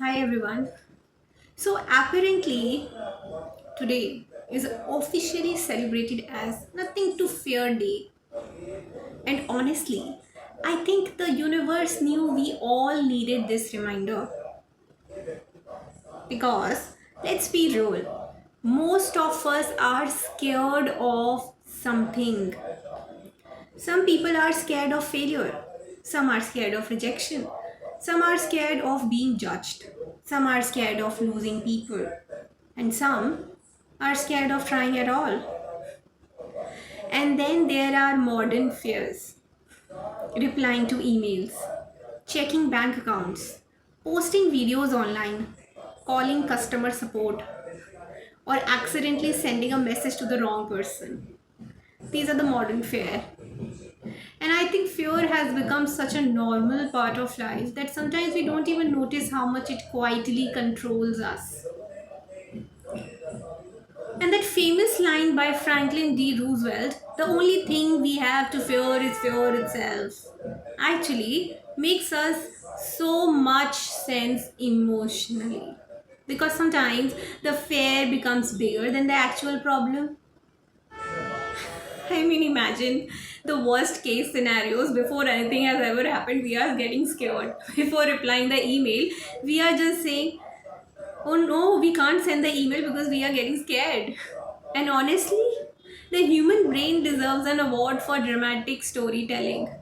Hi everyone. So apparently today is officially celebrated as Nothing to Fear Day. And honestly, I think the universe knew we all needed this reminder because let's be real, most of us are scared of something. Some people are scared of failure. Some are scared of rejection. Some are scared of being judged. Some are scared of losing people. And some are scared of trying at all. And then there are modern fears, replying to emails, checking bank accounts, posting videos online, calling customer support, or accidentally sending a message to the wrong person. These are the modern fear. And I think fear has become such a normal part of life that sometimes we don't even notice how much it quietly controls us. And that famous line by Franklin D. Roosevelt, the only thing we have to fear is fear itself, actually makes us so much sense emotionally. Because sometimes the fear becomes bigger than the actual problem. I mean, imagine the worst case scenarios before anything has ever happened. We are getting scared. Before replying the email, we are just saying, oh no, we can't send the email because we are getting scared. And honestly, the human brain deserves an award for dramatic storytelling.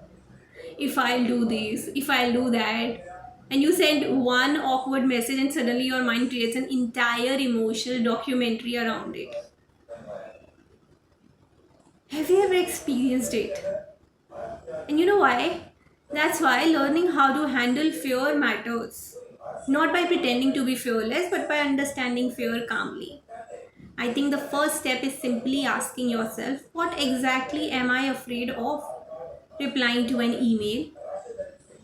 If I'll do this, if I'll do that. And you send one awkward message, and suddenly your mind creates an entire emotional documentary around it. Have you ever experienced it? And you know why? That's why learning how to handle fear matters. Not by pretending to be fearless, but by understanding fear calmly. I think the first step is simply asking yourself, what exactly am I afraid of? Replying to an email.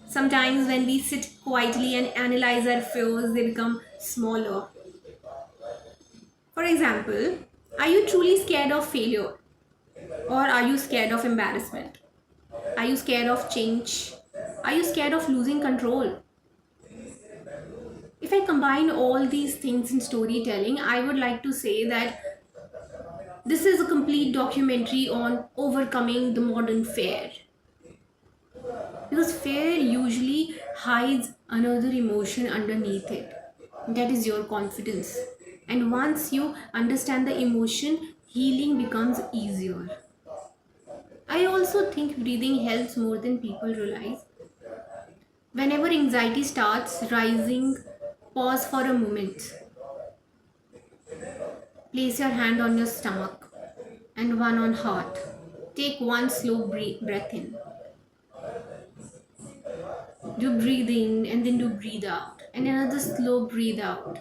Sometimes, when we sit quietly and analyze our fears, they become smaller. For example, are you truly scared of failure? Or are you scared of embarrassment? Are you scared of change? Are you scared of losing control? If I combine all these things in storytelling, I would like to say that this is a complete documentary on overcoming the modern fear. Because fear usually hides another emotion underneath it. That is your confidence. And once you understand the emotion, healing becomes easier. I also think breathing helps more than people realize. Whenever anxiety starts rising, pause for a moment. Place your hand on your stomach and one on heart. Take one slow breath in. Do breathe in and then do breathe out. And another slow breathe out.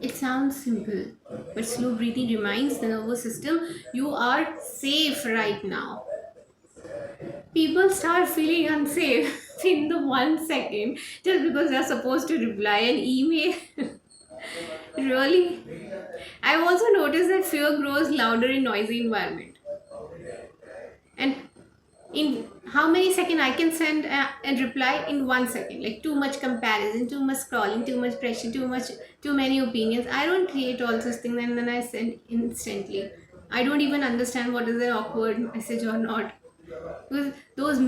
It sounds simple, but slow breathing reminds the nervous system you are safe right now. People start feeling unsafe in the 1 second just because they're supposed to reply an email. Really? I've also noticed that fear grows louder in noisy environment. And in how many seconds I can send and reply in 1 second, like too much comparison, too much scrolling, too much pressure, too many opinions. I don't create all those things and then I send instantly. I don't even understand what is an awkward message or not, because those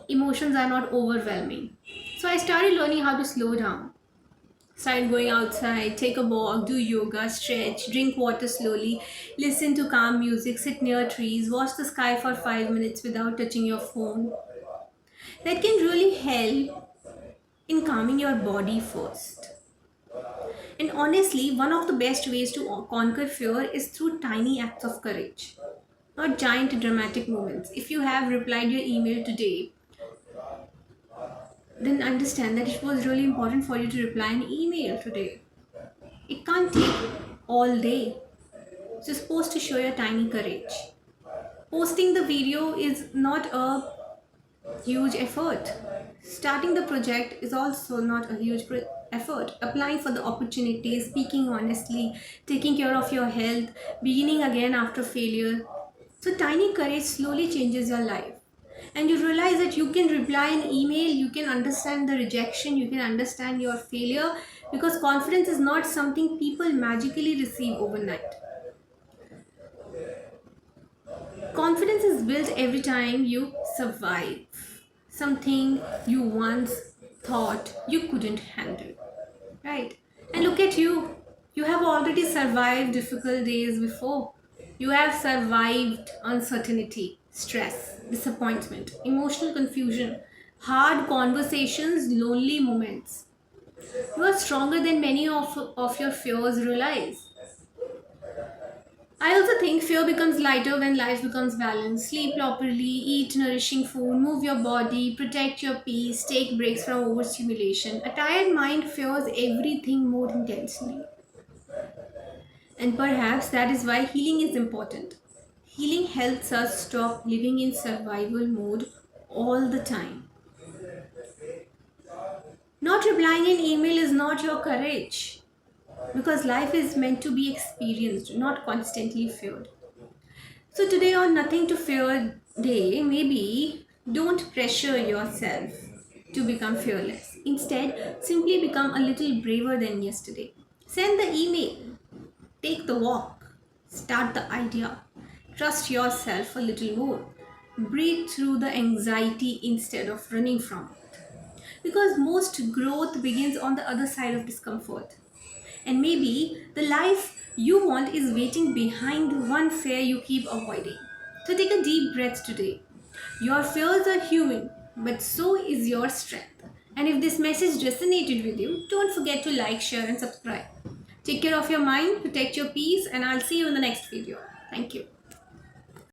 emotions are not overwhelming. So I started learning how to slow down. Start going outside, take a walk, do yoga, stretch, drink water slowly, listen to calm music, sit near trees, watch the sky for 5 minutes without touching your phone. That can really help in calming your body first. And honestly, one of the best ways to conquer fear is through tiny acts of courage, not giant dramatic moments. If you have replied your email today, then understand that it was really important for you to reply an email today. It can't take all day. So you're supposed to show your tiny courage. Posting the video is not a huge effort. Starting the project is also not a huge effort. Applying for the opportunities, speaking honestly, taking care of your health, beginning again after failure. So tiny courage slowly changes your life. And you realize that you can reply an email, you can understand the rejection, you can understand your failure Because confidence is not something people magically receive overnight. Confidence is built every time you survive something you once thought you couldn't handle, right? And look at you. You have already survived difficult days before. You have survived uncertainty, stress, disappointment, emotional confusion, hard conversations, lonely moments. You are stronger than many of your fears realize. I also think fear becomes lighter when life becomes balanced. Sleep properly, eat nourishing food, move your body, protect your peace, take breaks from overstimulation. A tired mind fears everything more intensely. And perhaps that is why healing is important. Healing helps us stop living in survival mode all the time. Not replying an email is not your courage, because life is meant to be experienced, not constantly feared. So, today on Nothing to Fear Day, maybe don't pressure yourself to become fearless. Instead, simply become a little braver than yesterday. Send the email, take the walk, start the idea, trust yourself a little more. Breathe through the anxiety instead of running from it. Because most growth begins on the other side of discomfort. And maybe the life you want is waiting behind one fear you keep avoiding. So take a deep breath today. Your fears are human, but so is your strength. And if this message resonated with you, don't forget to like, share, and subscribe. Take care of your mind, protect your peace, and I'll see you in the next video. Thank you.